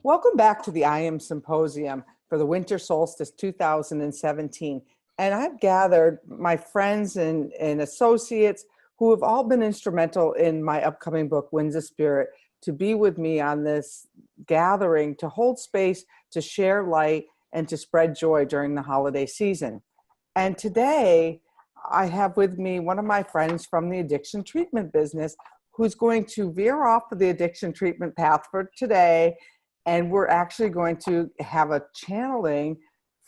Welcome back to the AM Symposium for the Winter Solstice 2017. And I've gathered my friends and associates who have all been instrumental in my upcoming book, Winds of Spirit, to be with me on this gathering, to hold space, to share light, and to spread joy during the holiday season. And today, I have with me one of my friends from the addiction treatment business who's going to veer off of the addiction treatment path for today. And we're actually going to have a channeling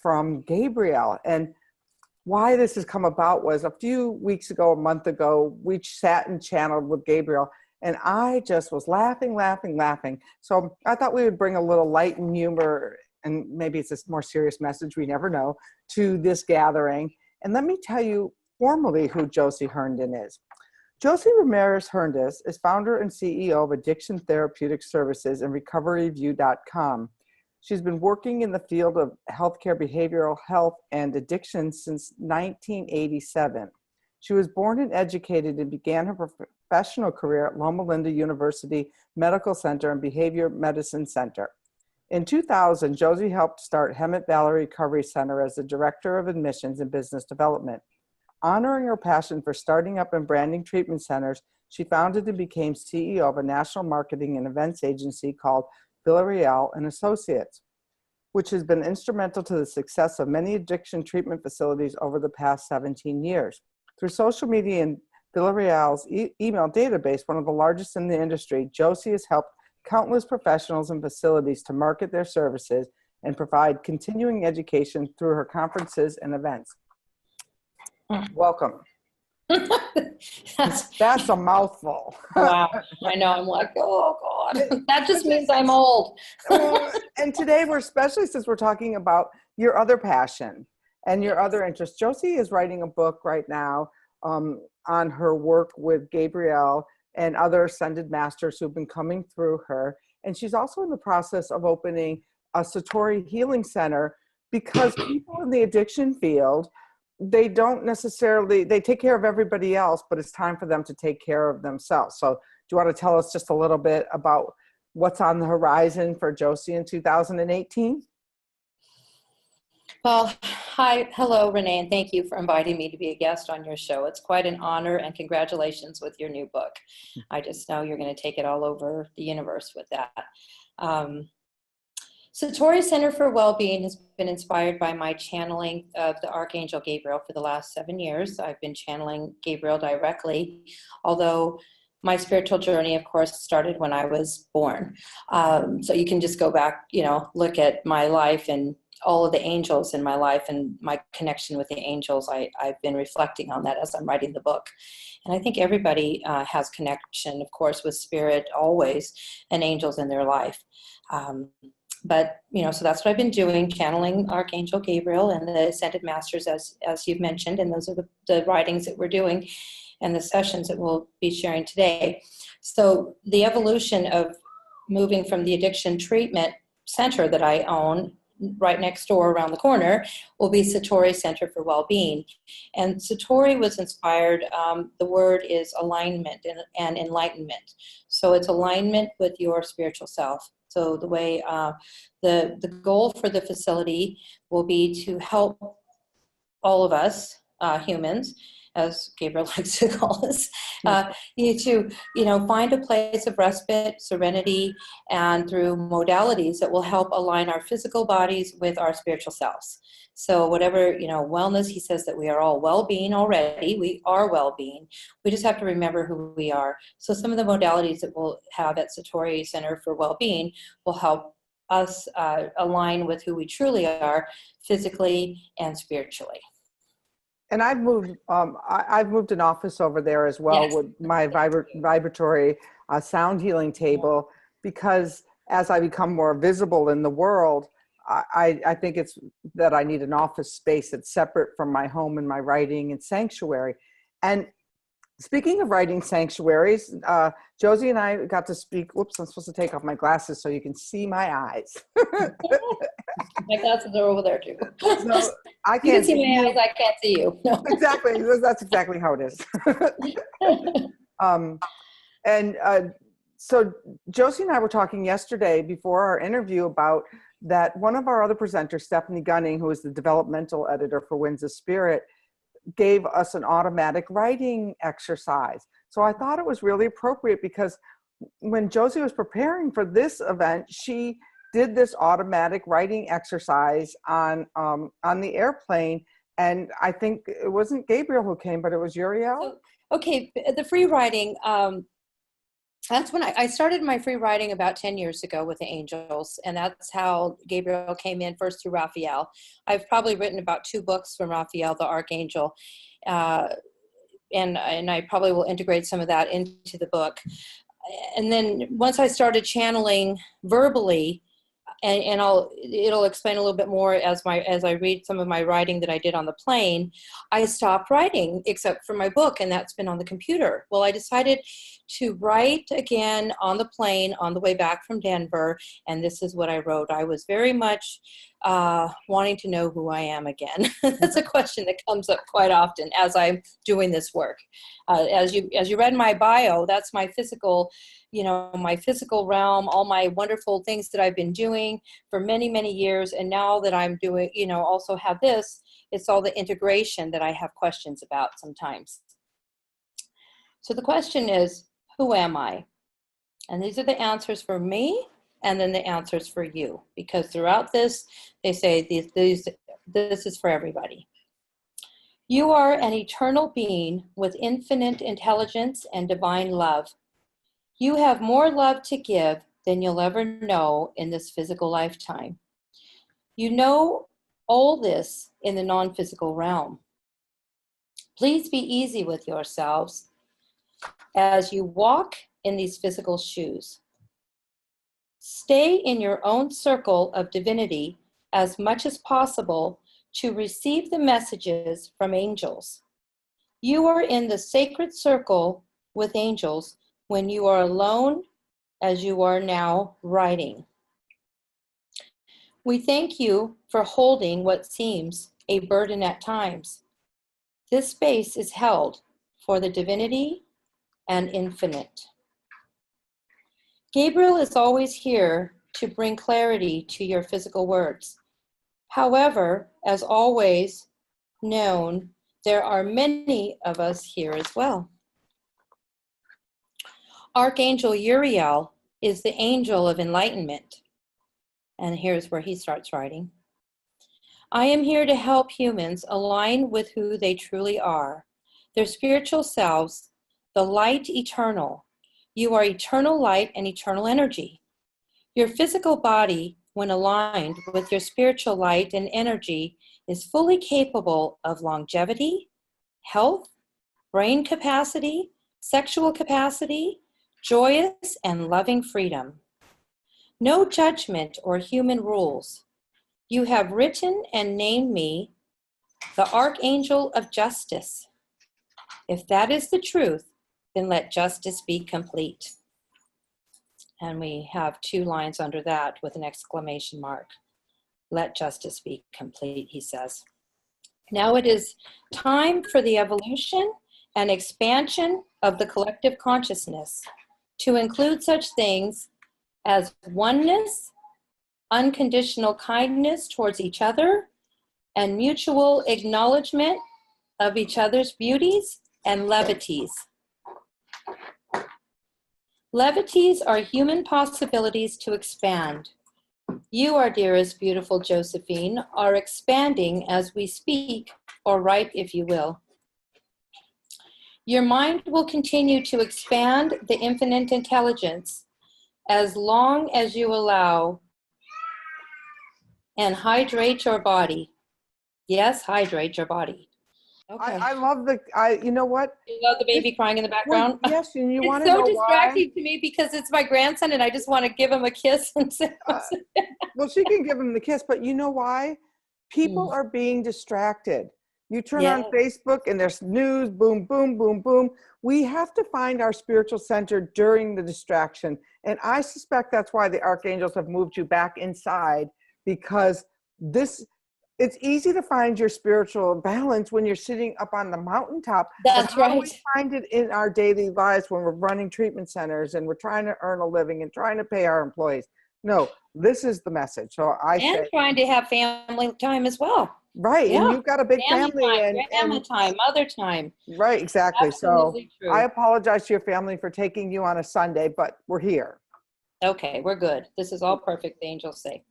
from Gabriel. And why this has come about was a few weeks ago, a month ago, we sat and channeled with Gabriel, and I just was laughing. So I thought we would bring a little light and humor, and maybe it's a more serious message, we never know, to this gathering. And let me tell you formally who Josie Herndon is. Josie Ramirez Herndon is founder and CEO of Addiction Therapeutic Services and RecoveryView.com. She's been working in the field of healthcare, behavioral health, and addiction since 1987. She was born and educated and began her professional career at Loma Linda University Medical Center and Behavior Medicine Center. In 2000, Josie helped start Hemet Valley Recovery Center as the Director of Admissions and Business Development. Honoring her passion for starting up and branding treatment centers, she founded and became CEO of a national marketing and events agency called Villarreal and Associates, which has been instrumental to the success of many addiction treatment facilities over the past 17 years. Through social media and Villarreal's email database, one of the largest in the industry, Josie has helped countless professionals and facilities to market their services and provide continuing education through her conferences and events. Welcome. That's a mouthful. Wow. I know. I'm like, oh God, that just means I'm old. And today we're, especially since we're talking about your other passion and your other interest. Josie is writing a book right now on her work with Gabriel and other ascended masters who've been coming through her. And she's also in the process of opening a Satori Healing Center, because people in the addiction field, they don't necessarily, they take care of everybody else, but it's time for them to take care of themselves. So do you want to tell us just a little bit about what's on the horizon for Josie in 2018? Well, hello, Renee, and thank you for inviting me to be a guest on your show. It's quite an honor, and congratulations with your new book. I just know you're going to take it all over the universe with that. Satori Center for Wellbeing has been inspired by my channeling of the Archangel Gabriel for the last 7 years. I've been channeling Gabriel directly, although my spiritual journey, of course, started when I was born. So you can just go back, look at my life and all of the angels in my life and my connection with the angels. I've been reflecting on that as I'm writing the book. And I think everybody has connection, of course, with spirit always, and angels in their life. But, so that's what I've been doing, channeling Archangel Gabriel and the Ascended Masters, as you've mentioned, and those are the writings that we're doing and the sessions that we'll be sharing today. So the evolution of moving from the addiction treatment center that I own right next door around the corner will be Satori Center for Wellbeing. And Satori was inspired, the word is alignment and enlightenment. So it's alignment with your spiritual self. So the way, the goal for the facility will be to help all of us humans, as Gabriel likes to call us, to find a place of respite, serenity, and through modalities that will help align our physical bodies with our spiritual selves. So whatever, wellness, he says that we are all well-being already. We are well-being. We just have to remember who we are. So some of the modalities that we'll have at Satori Center for Wellbeing will help us align with who we truly are physically and spiritually. And I've moved an office over there as well, yes, with my vibratory sound healing table, because as I become more visible in the world, I think it's that I need an office space that's separate from my home and my writing and sanctuary. And speaking of writing sanctuaries, Josie and I got to speak. Whoops, I'm supposed to take off my glasses so you can see my eyes. My glasses are over there too. So I You can't can see my eyes, I can't see you. No. Exactly. That's exactly how it is. So Josie and I were talking yesterday before our interview about that one of our other presenters, Stephanie Gunning, who is the developmental editor for Winds of Spirit, gave us an automatic writing exercise. So I thought it was really appropriate because when Josie was preparing for this event, she did this automatic writing exercise on the airplane. And I think it wasn't Gabriel who came, but it was Uriel. So, okay, the free writing, that's when I started my free writing about 10 years ago with the angels, and that's how Gabriel came in first through Raphael. I've probably written about 2 books from Raphael, the Archangel, and I probably will integrate some of that into the book. And then once I started channeling verbally, and it'll explain a little bit more as I read some of my writing that I did on the plane. I stopped writing except for my book, and that's been on the computer. Well, I decided to write again on the plane on the way back from Denver, and this is what I wrote. I was very much wanting to know who I am again. That's a question that comes up quite often as I'm doing this work. As you read my bio, that's my physical, my physical realm, all my wonderful things that I've been doing for many, many years. And now that I'm doing, also have this, it's all the integration that I have questions about sometimes. So the question is, who am I? And these are the answers for me, and then the answers for you. Because throughout this, they say this is for everybody. You are an eternal being with infinite intelligence and divine love. You have more love to give than you'll ever know in this physical lifetime. You know all this in the non-physical realm. Please be easy with yourselves as you walk in these physical shoes. Stay in your own circle of divinity as much as possible to receive the messages from angels. You are in the sacred circle with angels when you are alone, as you are now writing. We thank you for holding what seems a burden at times. This space is held for the divinity and infinite. Gabriel is always here to bring clarity to your physical words. However, as always known, there are many of us here as well. Archangel Uriel is the angel of enlightenment. And here's where he starts writing. I am here to help humans align with who they truly are, their spiritual selves, the light eternal. You are eternal light and eternal energy. Your physical body, when aligned with your spiritual light and energy, is fully capable of longevity, health, brain capacity, sexual capacity, joyous and loving freedom. No judgment or human rules. You have written and named me the Archangel of Justice. If that is the truth, then let justice be complete. And we have 2 lines under that with an exclamation mark. Let justice be complete, he says. Now it is time for the evolution and expansion of the collective consciousness to include such things as oneness, unconditional kindness towards each other, and mutual acknowledgement of each other's beauties and levities. Levities are human possibilities to expand. You, our dearest, beautiful Josephine, are expanding as we speak, or write, if you will. Your mind will continue to expand the infinite intelligence as long as you allow and hydrate your body. Yes, hydrate your body. Okay. I love you know what? You love the baby crying in the Well, background? yes, and you It's want to so know why? distracting to me because it's my grandson and I just want to give him a kiss and say, Uh, well, she can give him the kiss, but you know why? People Mm. are being distracted. You turn on Yeah, Facebook and there's news, boom, boom, boom, boom. We have to find our spiritual center during the distraction. And I suspect that's why the archangels have moved you back inside, because this it's easy to find your spiritual balance when you're sitting up on the mountaintop. But that's how do we right. find it in our daily lives when we're running treatment centers and we're trying to earn a living and trying to pay our employees? No, this is the message. So I And say, trying to have family time as well. right, and Yeah. you've got a big Family family, time, grandma and time, mother time. right, exactly. So Absolutely I true. apologize to your family for taking you on a Sunday, but we're here. Okay, we're good. This is all perfect, the angels say.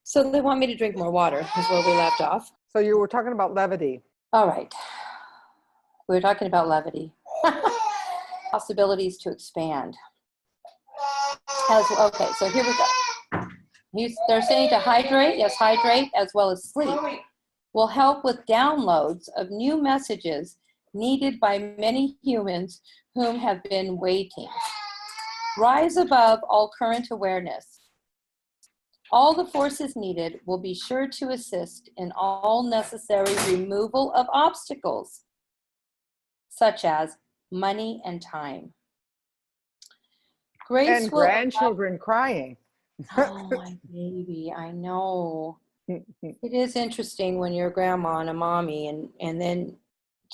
So they want me to drink more water, is where we left off. So you were talking about levity. All right. We were talking about levity. Possibilities to expand. Okay, so here we go. They're saying to hydrate, yes, hydrate, as well as sleep, will help with downloads of new messages needed by many humans whom have been waiting. Rise above all current awareness. All the forces needed will be sure to assist in all necessary removal of obstacles, such as money and time. Grace And will, grandchildren crying. oh my baby, I know. It is interesting when you're a grandma and a mommy and then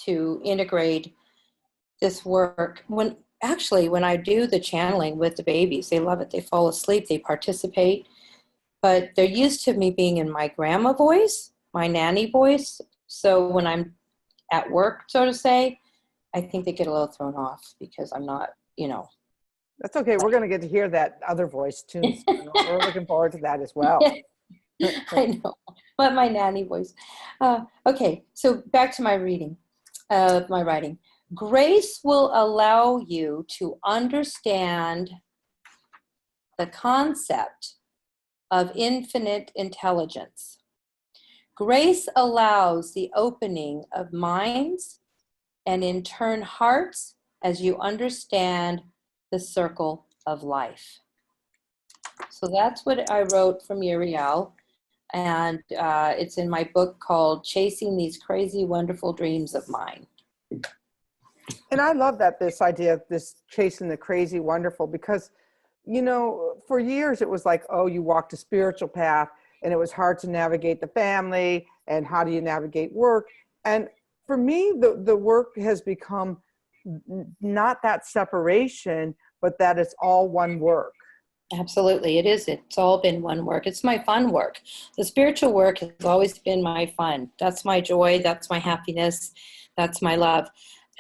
to integrate this work. When I do the channeling with the babies, they love it. They fall asleep, they participate. But they're used to me being in my grandma voice, my nanny voice. So when I'm at work, so to say, I think they get a little thrown off because I'm not, That's okay. We're going to get to hear that other voice too. We're looking forward to that as well. I know, but my nanny voice. Okay, so back to my reading of my writing. Grace will allow you to understand the concept of infinite intelligence. Grace allows the opening of minds and in turn hearts as you understand the circle of life. So that's what I wrote from Uriel. And it's in my book called Chasing These Crazy, Wonderful Dreams of Mine. And I love that, this idea of this chasing the crazy wonderful, because, for years it was like, oh, you walked a spiritual path and it was hard to navigate the family and how do you navigate work. And for me, the work has become not that separation, but that it's all one work. Absolutely, it is. It's all been one work. It's my fun work. The spiritual work has always been my fun. That's my joy. That's my happiness. That's my love.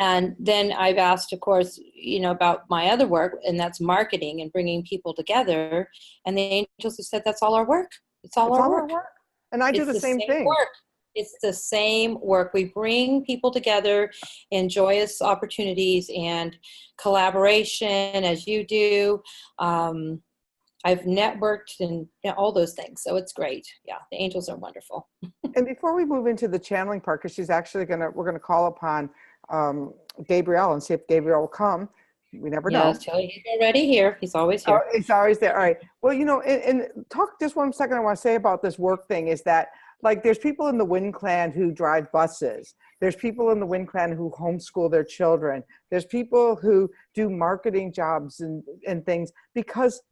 And then I've asked, of course, about my other work, and that's marketing and bringing people together. And the angels have said that's all our work. It's all It's our all our work. work. And I do It's the the same same thing. work. It's the same work. We bring people together in joyous opportunities and collaboration, as you do. I've networked and all those things. So it's great. Yeah, the angels are wonderful. And before we move into the channeling part, because she's actually we're going to call upon Gabriel and see if Gabriel will come. We never know. Yes, he's already here. He's always Oh, here. it's always there. All right. Well, and talk just 1 second. I want to say about this work thing is that, like, there's people in the Wind Clan who drive buses. There's people in the Wind Clan who homeschool their children. There's people who do marketing jobs and things, because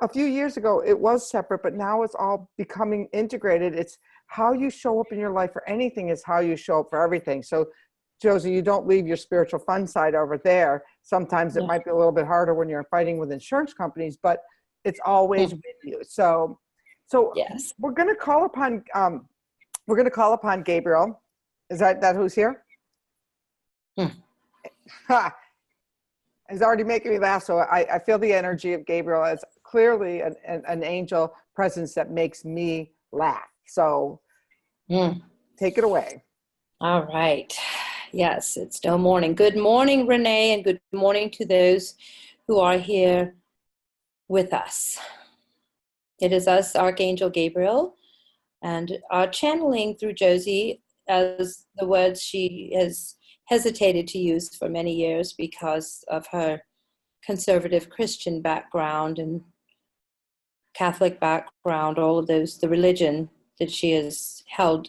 a few years ago it was separate, but now it's all becoming integrated. It's how you show up in your life for anything is how you show up for everything. So Josie, you don't leave your spiritual fun side over there. Sometimes it might be a little bit harder when you're fighting with insurance companies, but it's always with you. So Yes. we're going to call upon Gabriel. Is that who's here? Ha! It's already making me laugh. So I feel the energy of Gabriel as clearly an angel presence that makes me laugh. So take it away. All right. Yes, it's still morning. Good morning, Renee, and good morning to those who are here with us. It is us, Archangel Gabriel, and our channeling through Josie as the words she has hesitated to use for many years because of her conservative Christian background and Catholic background, all of those, the religion that she has held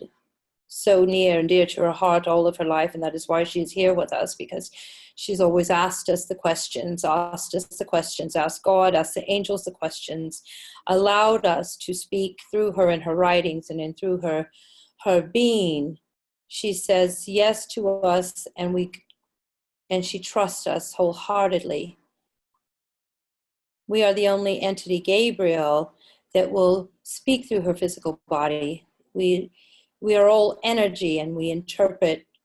so near and dear to her heart all of her life, and that is why she's here with us, because she's always asked us the questions, asked God, asked the angels the questions, allowed us to speak through her in her writings and in through her being. She says yes to us, and she trusts us wholeheartedly. We are the only entity, Gabriel, that will speak through her physical body. We are all energy, and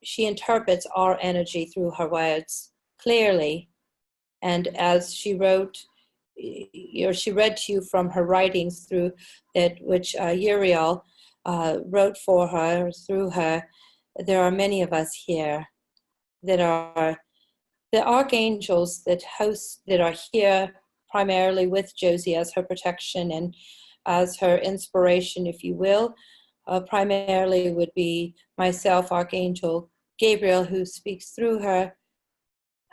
she interprets our energy through her words clearly. And as she wrote, or she read to you from her writings through that, which Uriel wrote for her, through her, there are many of us here that are the archangels that are here primarily with Josie as her protection and as her inspiration, if you will. Primarily would be myself, Archangel Gabriel, who speaks through her,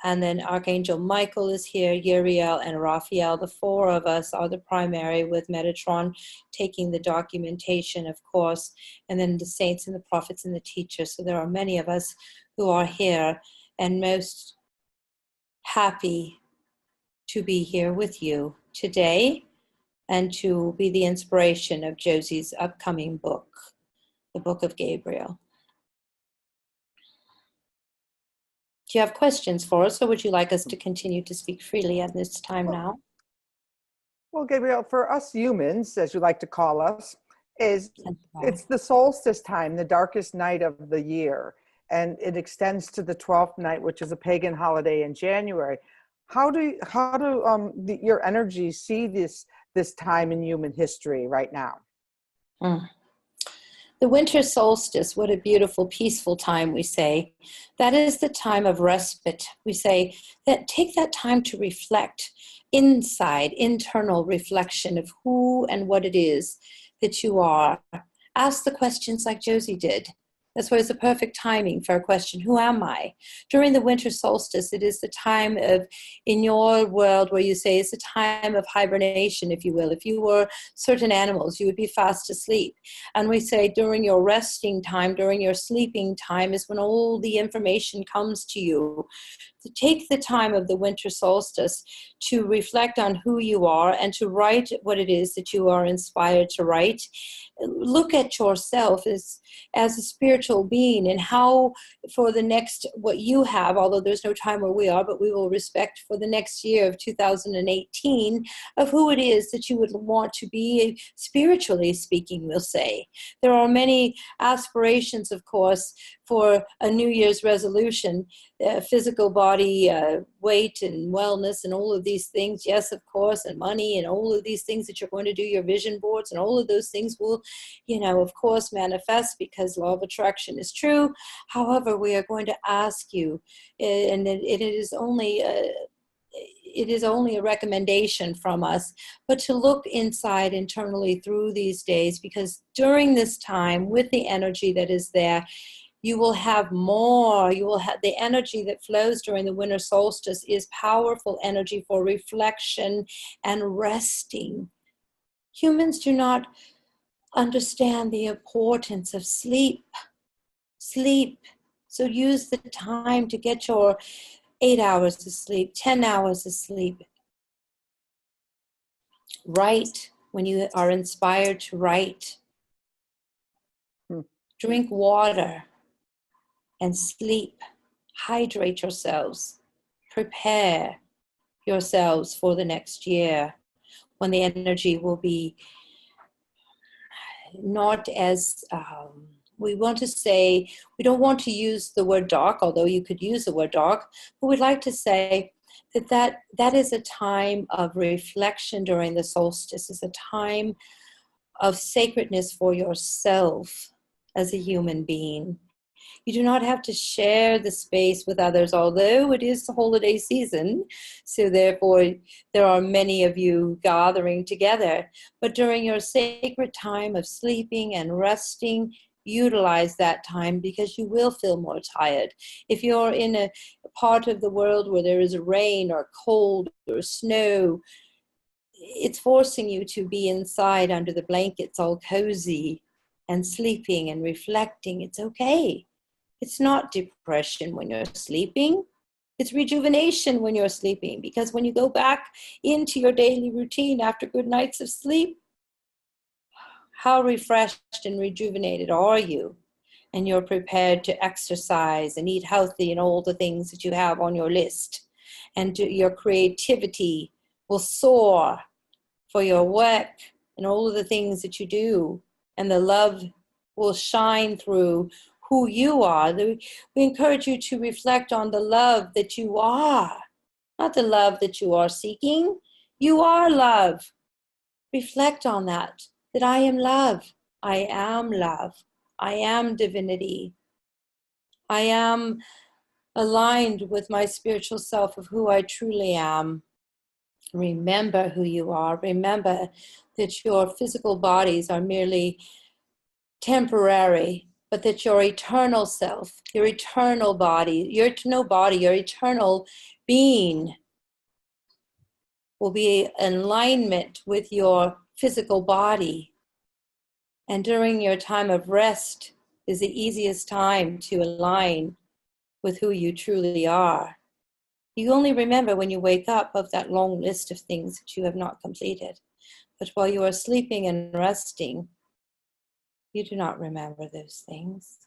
and then Archangel Michael is here, Uriel and Raphael. The four of us are the primary, with Metatron taking the documentation, of course, and then the saints and the prophets and the teachers. So there are many of us who are here, and most happy to be here with you today and to be the inspiration of Josie's upcoming book, the Book of Gabriel. Do you have questions for us, or would you like us to continue to speak freely at this time now? Well, Gabriel, for us humans, as you like to call us, it's the solstice time, the darkest night of the year, and it extends to the 12th night, which is a pagan holiday in January. How do your energies see this time in human history right now? The winter solstice, what a beautiful, peaceful time, we say. That is the time of respite. We say that take that time to reflect inside, internal reflection of who and what it is that you are. Ask the questions like Josie did. That's why it's a perfect timing for a question, who am I? During the winter solstice, it is the time of, in your world, where you say it's a time of hibernation, if you will. If you were certain animals, you would be fast asleep. And we say during your resting time, during your sleeping time is when all the information comes to you. To take the time of the winter solstice to reflect on who you are and to write what it is that you are inspired to write. Look at yourself as a spiritual being, and how for the next, what you have, although there's no time where we are, but we will respect for the next year of 2018, of who it is that you would want to be, spiritually speaking, we'll say. There are many aspirations, of course, for a New Year's resolution, physical body, weight and wellness and all of these things, yes, of course, and money and all of these things that you're going to do, your vision boards and all of those things will, of course, manifest, because law of attraction is true. However, we are going to ask you, and it is only a recommendation from us, but to look inside internally through these days, because during this time, with the energy that is there, you will have more. You will have the energy that flows during the winter solstice is powerful energy for reflection and resting. Humans do not understand the importance of sleep. Sleep. So use the time to get your 8 hours of sleep, 10 hours of sleep. Write when you are inspired to write. Drink water and sleep. Hydrate yourselves. Prepare yourselves for the next year, when the energy will be not as, we want to say, we don't want to use the word dark, although you could use the word dark, but we'd like to say that is a time of reflection during the solstice, is a time of sacredness for yourself as a human being. You do not have to share the space with others, although it is the holiday season. So therefore, there are many of you gathering together. But during your sacred time of sleeping and resting, utilize that time, because you will feel more tired. If you're in a part of the world where there is rain or cold or snow, it's forcing you to be inside under the blankets, all cozy and sleeping and reflecting. It's okay. It's not depression when you're sleeping. It's rejuvenation when you're sleeping, because when you go back into your daily routine after good nights of sleep, how refreshed and rejuvenated are you? And you're prepared to exercise and eat healthy and all the things that you have on your list. And your creativity will soar for your work and all of the things that you do. And the love will shine through who you are. We encourage you to reflect on the love that you are, not the love that you are seeking. You are love. Reflect on that I am love. I am love. I am divinity. I am aligned with my spiritual self of who I truly am. Remember who you are. Remember that your physical bodies are merely temporary, but that your eternal self, your eternal body, your eternal being will be in alignment with your physical body. And during your time of rest is the easiest time to align with who you truly are. You only remember when you wake up of that long list of things that you have not completed. But while you are sleeping and resting, you do not remember those things.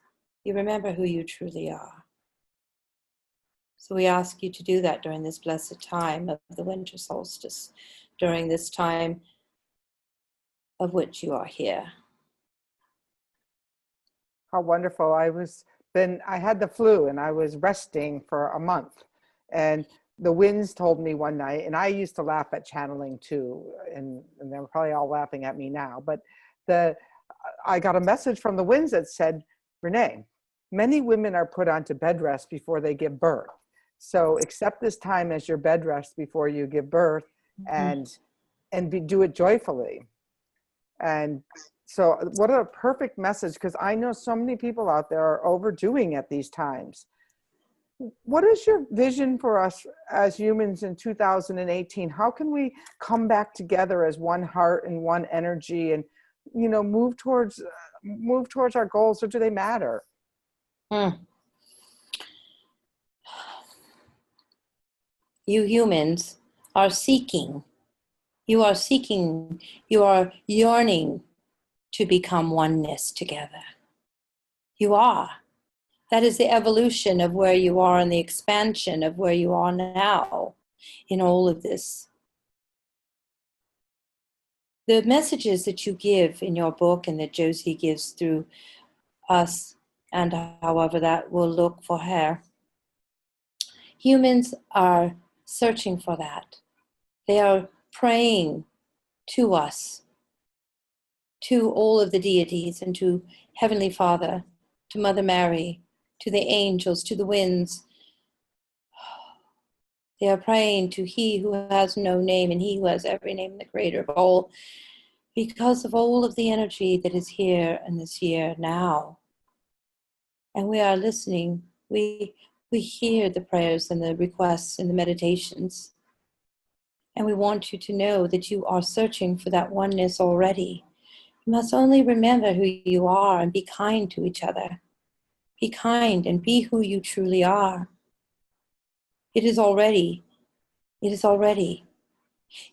You remember who you truly are. So we ask you to do that during this blessed time of the winter solstice, during this time of which you are here. How wonderful. I had the flu and I was resting for a month, and the winds told me one night, and I used to laugh at channeling too, and they're probably all laughing at me now, but I got a message from the winds that said, Renee, many women are put onto bed rest before they give birth. So accept this time as your bed rest before you give birth, and do it joyfully. And so what a perfect message, because I know so many people out there are overdoing at these times. What is your vision for us as humans in 2018? How can we come back together as one heart and one energy, and move towards our goals, or do they matter? You humans are seeking. You are seeking. You are yearning to become oneness together. You are. That is the evolution of where you are and the expansion of where you are now in all of this. The messages that you give in your book and that Josie gives through us, and however that will look for her, humans are searching for that. They are praying to us, to all of the deities, and to Heavenly Father, to Mother Mary, to the angels, to the winds. They are praying to He who has no name and He who has every name, the Creator of all, because of all of the energy that is here and this year now. And we are listening. We hear the prayers and the requests and the meditations. And we want you to know that you are searching for that oneness already. You must only remember who you are and be kind to each other. Be kind and be who you truly are. It is already.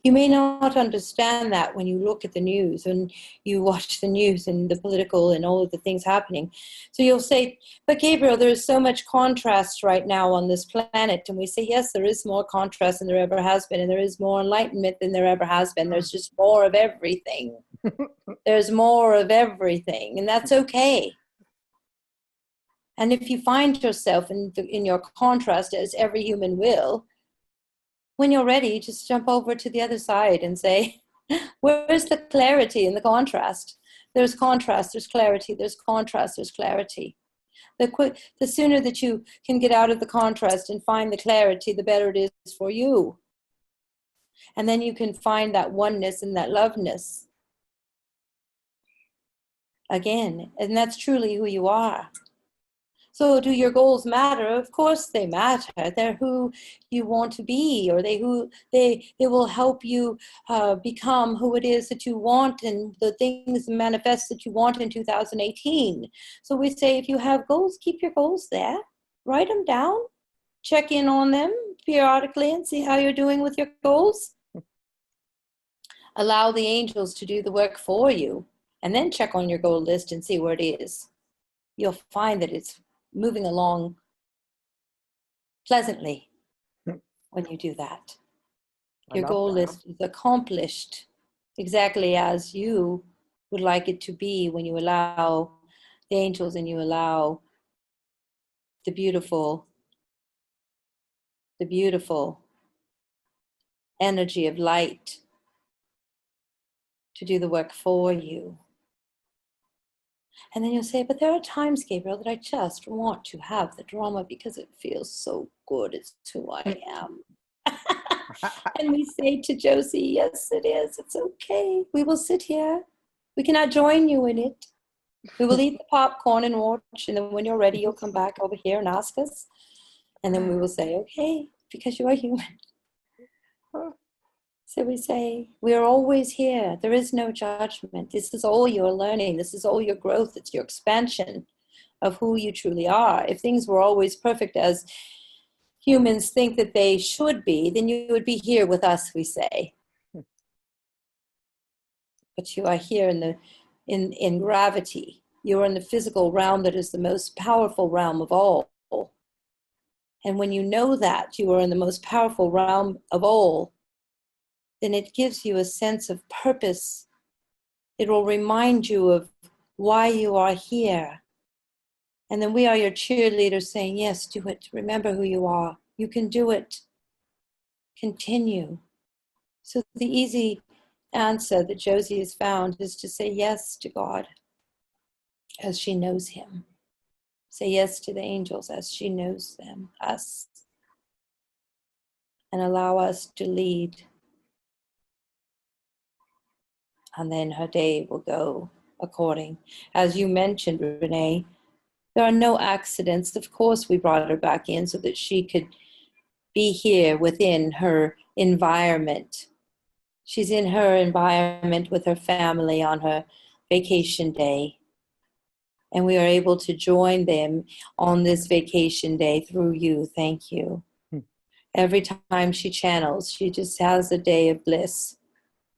You may not understand that when you look at the news and you watch the news and the political and all of the things happening. So you'll say, but Gabriel, there is so much contrast right now on this planet. And we say, yes, there is more contrast than there ever has been. And there is more enlightenment than there ever has been. There's just more of everything. There's more of everything. And that's okay. And if you find yourself in your contrast, as every human will, when you're ready, just jump over to the other side and say, where's the clarity in the contrast? There's contrast, there's clarity, there's contrast, there's clarity. The sooner that you can get out of the contrast and find the clarity, the better it is for you. And then you can find that oneness and that loveness. again. And that's truly who you are. So do your goals matter? Of course they matter. They're who you want to be, or they will help you become who it is that you want and the things manifest that you want in 2018. So we say, if you have goals, keep your goals there. Write them down. Check in on them periodically and see how you're doing with your goals. Allow the angels to do the work for you, and then check on your goal list and see where it is. You'll find that it's moving along pleasantly when you do that. Your goal list is accomplished exactly as you would like it to be when you allow the angels and you allow the beautiful energy of light to do the work for you. And then you'll say, but there are times, Gabriel, that I just want to have the drama because it feels so good. It's who I am. And we say to Josie, yes, it is. It's okay. We will sit here. We cannot join you in it. We will eat the popcorn and watch. And then when you're ready, you'll come back over here and ask us. And then we will say, okay, because you are human. So we say, we are always here. There is no judgment. This is all your learning. This is all your growth. It's your expansion of who you truly are. If things were always perfect as humans think that they should be, then you would be here with us, we say. But you are here in gravity. You are in the physical realm that is the most powerful realm of all. And when you know that you are in the most powerful realm of all, then it gives you a sense of purpose. It will remind you of why you are here. And then we are your cheerleaders saying, yes, do it. Remember who you are. You can do it. Continue. So the easy answer that Josie has found is to say yes to God as she knows him. Say yes to the angels as she knows them, us. And allow us to lead. And then her day will go according. As you mentioned, Renee, there are no accidents. Of course, we brought her back in so that she could be here within her environment. She's in her environment with her family on her vacation day. And we are able to join them on this vacation day through you. Thank you. Every time she channels, she just has a day of bliss.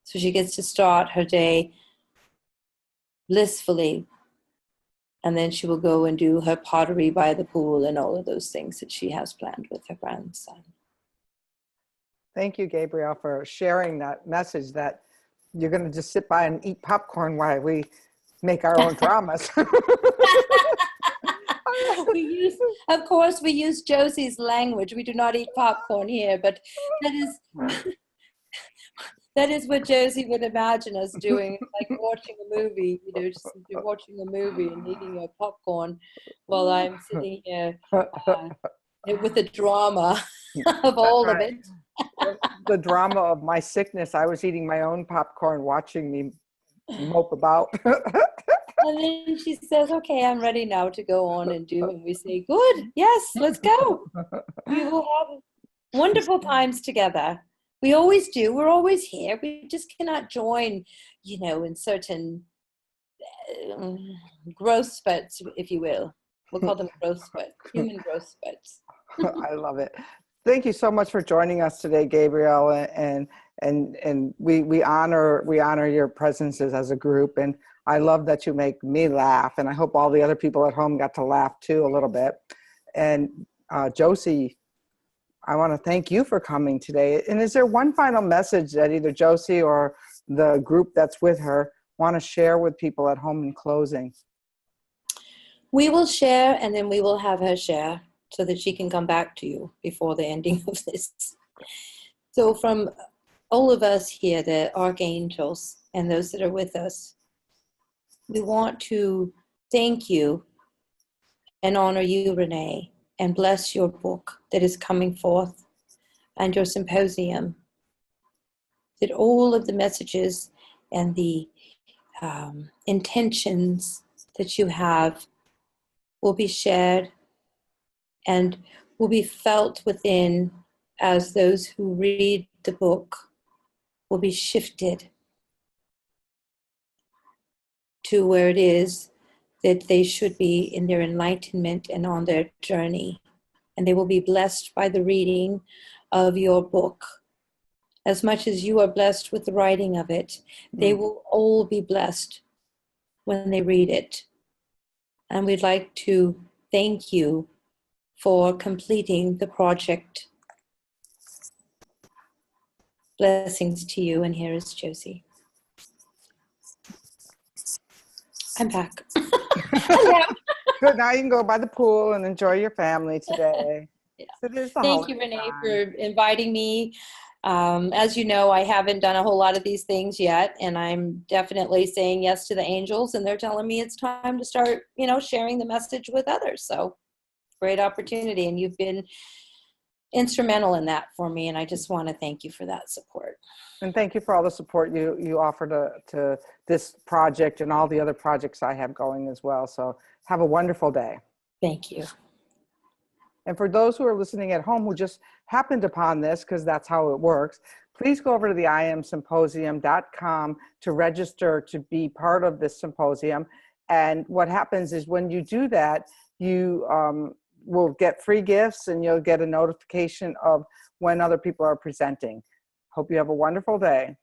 So she gets to start her day blissfully. And then she will go and do her pottery by the pool and all of those things that she has planned with her grandson. Thank you, Gabriel, for sharing that message that you're going to just sit by and eat popcorn while we make our own dramas. Of course, we use Josie's language. We do not eat popcorn here, but that is what Josie would imagine us doing. It's like watching a movie, just watching a movie and eating a popcorn while I'm sitting here with the drama of all of it. The drama of my sickness. I was eating my own popcorn, watching me mope about. And then she says, okay, I'm ready now to go on and do. And we say, good, yes, let's go. We will have wonderful times together. We always do. We're always here. We just cannot join, in certain growth spurts, if you will. We'll call them growth spurts, human growth spurts. I love it. Thank you so much for joining us today, Gabriel, and we honor your presences as a group, and I love that you make me laugh, and I hope all the other people at home got to laugh too a little bit. And Josie, I want to thank you for coming today. And is there one final message that either Josie or the group that's with her want to share with people at home in closing? We will share, and then we will have her share so that she can come back to you before the ending of this. So from all of us here, the archangels and those that are with us, we want to thank you and honor you, Renee, and bless your book that is coming forth and your symposium, that all of the messages and the intentions that you have will be shared and will be felt within as those who read the book will be shifted to where it is that they should be in their enlightenment and on their journey. And they will be blessed by the reading of your book. As much as you are blessed with the writing of it, they will all be blessed when they read it. And we'd like to thank you for completing the project. Blessings to you, and here is Josie. I'm back. Good. Now you can go by the pool and enjoy your family today. Yeah. So there's the Thank you, Renee, for inviting me. As you know, I haven't done a whole lot of these things yet, and I'm definitely saying yes to the angels, and they're telling me it's time to start, sharing the message with others. So great opportunity, and you've been instrumental in that for me, and I just want to thank you for that support. And thank you for all the support you offer to this project and all the other projects I have going as well. So have a wonderful day. Thank you. And for those who are listening at home who just happened upon this, because that's how it works, please go over to the IamSymposium.com to register to be part of this symposium. And what happens is when you do that, you will get free gifts and you'll get a notification of when other people are presenting. Hope you have a wonderful day.